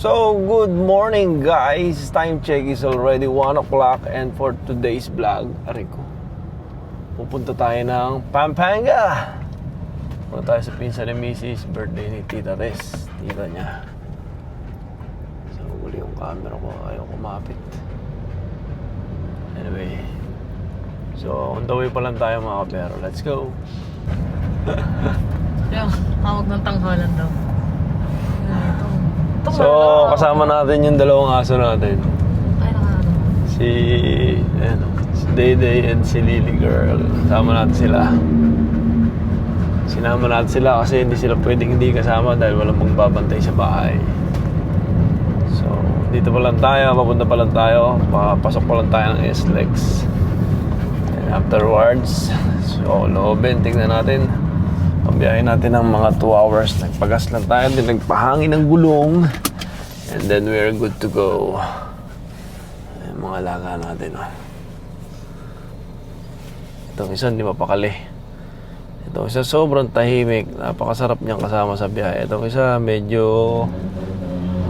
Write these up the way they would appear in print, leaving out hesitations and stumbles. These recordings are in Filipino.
So, good morning guys. Time check is already 1 o'clock and for today's vlog, ariko, pupunta tayo ng Pampanga. Punta tayo sa pinsan ni Mrs. Birthday ni Tita Res, tita niya. So, huli yung camera ko, ayaw kumapit. Anyway, so on the way pa lang tayo mga kapero. Let's go. Yung tawag ng tanghalan daw. So, kasama natin yung dalawang aso natin. Ay, Si Dayday and si Lily Girl. Kasama natin sila. Sinama natin sila kasi hindi sila pwedeng hindi kasama dahil walang magbabantay sa bahay. So, dito pa lang tayo, papunta pa lang tayo, papasok pa lang tayo ng SLEX. And afterwards, so loobin, tingnan natin. Pambiyahin natin ng mga 2 hours. Nagpagas lang tayo, din nagpahangin ng gulong. And then we're good to go. Ayan, mga alaga natin. Oh. Itong isa hindi mapakali. Itong isa sobrang tahimik. Napakasarap niyang kasama sa biyahe. Itong isa medyo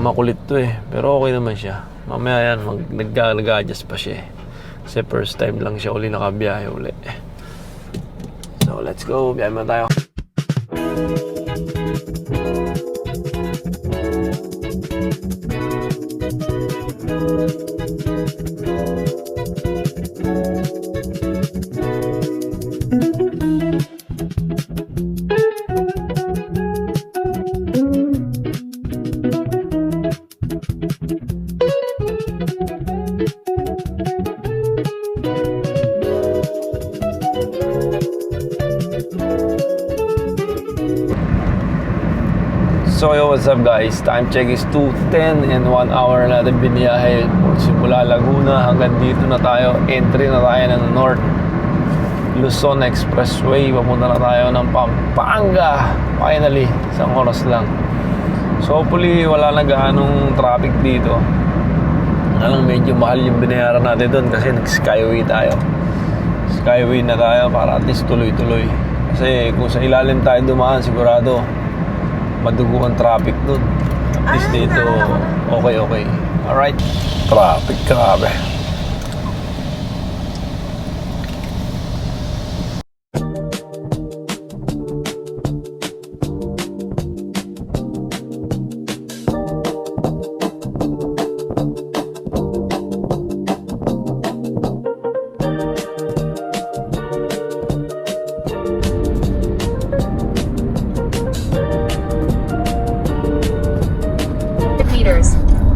makulit to eh. Pero okay naman siya. Mamaya yan, nag-adjust pa siya eh. Kasi first time lang siya uli nakabiyahe uli. So let's go, biyahe mo tayo. So yo, what's up guys? Time check is 2:10 and 1 hour natin biniyahe simula Laguna hanggang dito na tayo. Entry na tayo ng North Luzon Expressway. Papunta na tayo ng Pampanga. Finally, isang oras lang. So hopefully wala na gaanong traffic dito. Alang medyo mahal yung binayaran natin doon kasi nag-skyway tayo. Skyway na tayo para at least tuloy-tuloy. Kasi kung sa ilalim tayo dumaan, sigurado madugo ang traffic dun. At least dito, okay. Alright. Traffic, grabe.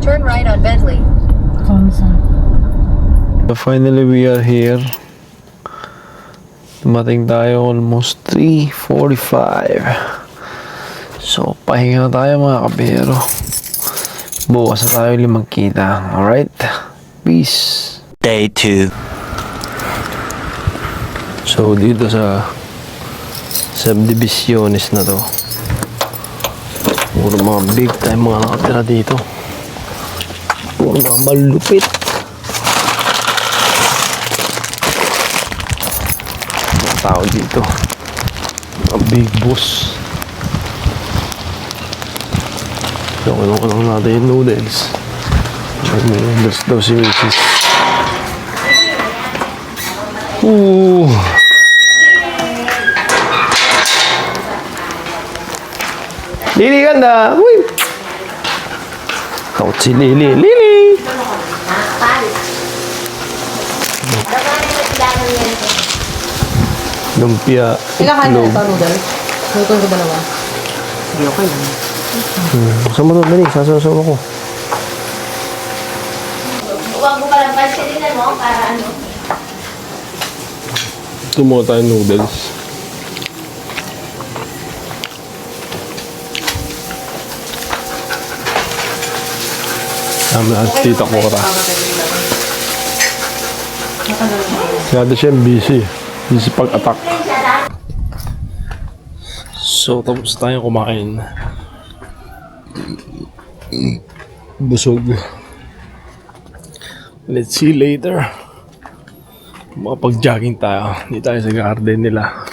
Turn right on Bentley. So finally we are here. Dumating tayo almost 3:45. So pahinga na tayo mga kabero. Bukas na tayo ulit magkita. Alright? Peace. Day 2. So dito sa subdivisiones na to, puro mga big time mga nakatira dito. Puro mga malupit. Mga tao dito, mga big boss. So ano lang natin yung noodles. May noodles daw si Mrs. Lili ganda. Uy. Kaut si Lili. Lili. Lumpia. Ilan kayo itlog. ito, noodle? Luto ko dalawa. Hindi okay lang. Buksan mo doon, dali. Sasaw ako. Huwag mo palang pansinin mo para ano. Tumuha tayo noodles. Tama na, tita ko ra. Masyado siya busy. Busy pag-attack. So, tapos tayo kumain. Busog. Let's see later. Makapag-jogging tayo. Hindi tayo sa garden nila.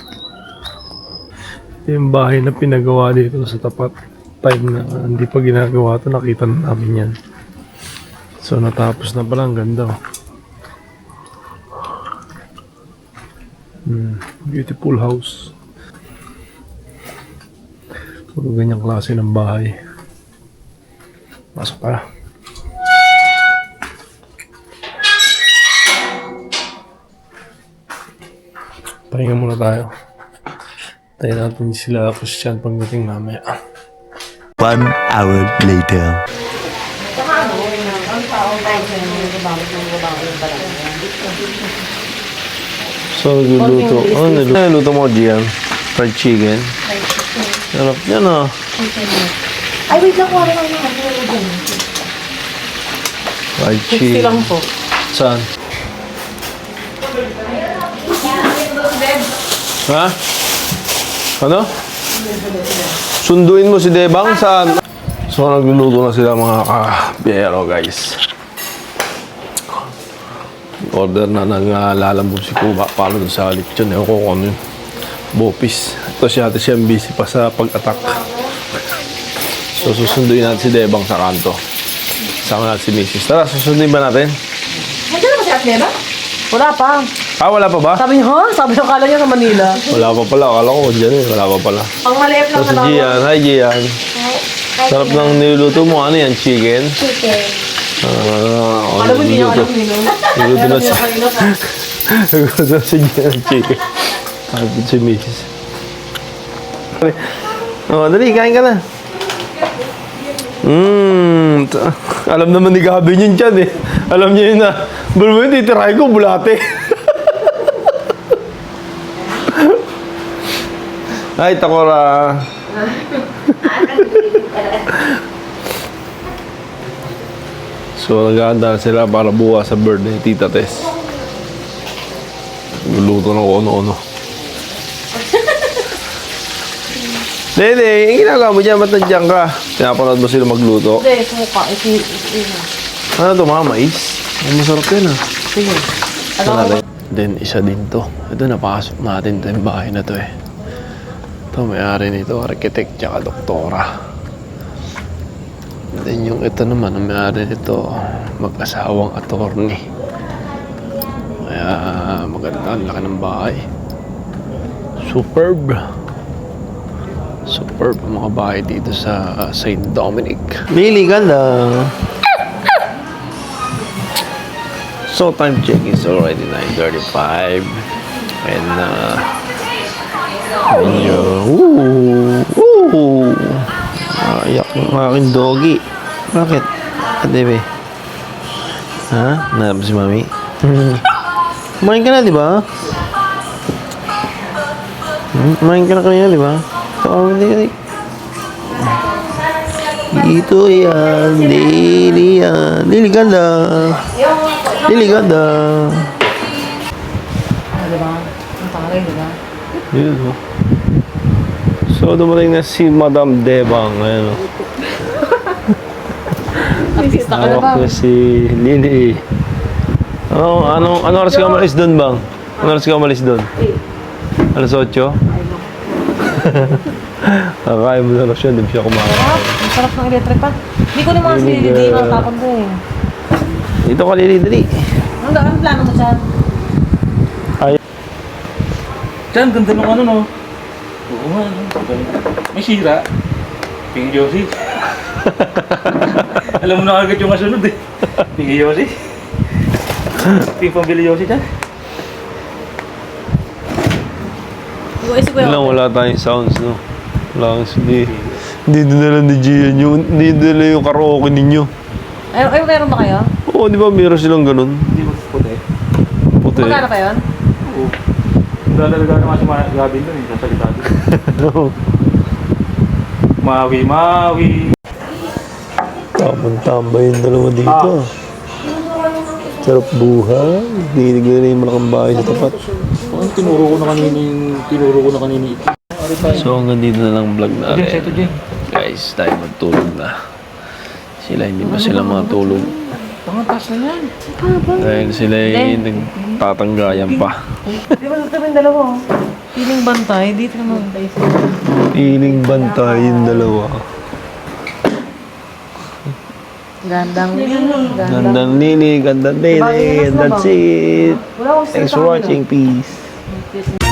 Ito yung bahay na pinagawa dito sa tapat. time na hindi pa ginagawa ito, nakita na namin yan. So natapos na pala, ang ganda. Beautiful house. Puro ganyang klase ng bahay. Pasok ka. Pahinga muna tayo. Tayo natin sila Christian pagdating mamaya. 1 hour later. So, nagluluto. Ano nagluluto mo, Gian? Fried chicken? Sarap yan, ah. Ay, wait lang ko. Ano lang naman? Fried 60 chicken. lang po. Saan? Ha? Ano? Sunduin mo si Debang saan? So, nagluluto na sila mga kabiyero, guys. Order na naglalambog si Kuba para dun sa lechon. Ewan ko kung ano yun. Bopis. Ito si Ate Siyang busy pa sa pag-attack. So, susunduin natin si Debang sa kanto. Sama natin si Mrs. Tara, susunduin ba natin? Nandiyan na ba si Atleta? Wala pa. Ah, wala pa ba? Sabi niya, ha? Sabi niya, kala niya sa Manila. Wala pa pala. Akala ko dyan eh. Wala pa pala. Ang maliit lang So, si na Gian. Hi, Gian. Sarap ng niluluto mo. Ano yan? Chicken? Alam mo, hindi niya alam nino. Niluluto na Niya si... kanina pa. Niluluto na si Gian ng chicken. Kapit si Mrs. Oh, dali. Kain ka na. Alam naman ni Gabi yun dyan eh. Alam niya yun na. Bulmo yun, titirahin ko, bulate. Ay, takora. So, nag-aanda sila para bukas sa birthday, Tita Tess. Luluto na kung ano-ano. Dede, yung ginagawa mo dyan, ba't nandiyan ka? Pinapanood mo sila magluto? Hindi, sumuka. Ano ito, mga mais? Ang masarap yan ah. Sige. Ito natin. Then, isa din to. Ito, napasok natin ito yung bahay na to eh. Ito, may-ari nito, architect tsaka doktora. Then, yung ito naman, ang may-ari nito, mag-asawang attorney. Kaya, maganda, ang laki ng bahay. Superb. Superb ang mga bahay dito sa St. Dominic. Really ganda. So time check is already 9:35 and medyo ayak yung aking doggy. Bakit? Kadebe? Ha? Nalap si mami? Kumain ka na, di ba? Kumain ka na kanina, di ba? Hindi. Ito yan. Lili yan. Lili ganda. Lili ganda. Diba? Ang taray, diba? Yun o. So, dumating na si Madam Debang. Ayan o. Artista ka na ba? Hawak na si Lili. Ano oras ka umalis doon, Bang? Ano oras ka umalis doon? Alas 8? Kakain mo na lang siya, hindi siya kumakain. Sarap. Ang sarap ng electric pa. Hindi ko naman kasi hindi ang tapon ko eh. Dito ka, Lili, dali. Ang plano mo dyan? Diyan, ganda ng ano, no? Oo nga, no? May sira. Pingi Josie. Alam mo na agad yung kasunod, eh. Pingi Josie. Pingi pambili Josie dyan. Yun lang, wala tayong sounds, no? Wala kang hindi dinala ni Gian yun. Hindi dinala yung karaoke ninyo. Ay, meron ba kayo? Oo, di ba meron silang ganun? Hindi mo puti. Puti. Magkano pa yun? Oo. Dalaga naman si Gabin doon, eh. Sasalita doon. Mawi. Tambay yung dalawa dito. Sarap buhay. Dinig na yung malakang bahay sa tapat. Tinuro ko na kanina ito. So hanggang dito na lang vlog Diyan, natin. ito dyan. Guys, tayo magtulog na. Sila hindi pa sila matulog. Pangatas na yan. Dahil sila ay nagtatanggayan pa. Di ba sabi yung dalawa? Piling bantay, dito naman. Piling bantay yung dalawa. Gandang gandang. Gandang nini, gandang nini. And that's it. Wala akong Thanks for watching. Peace.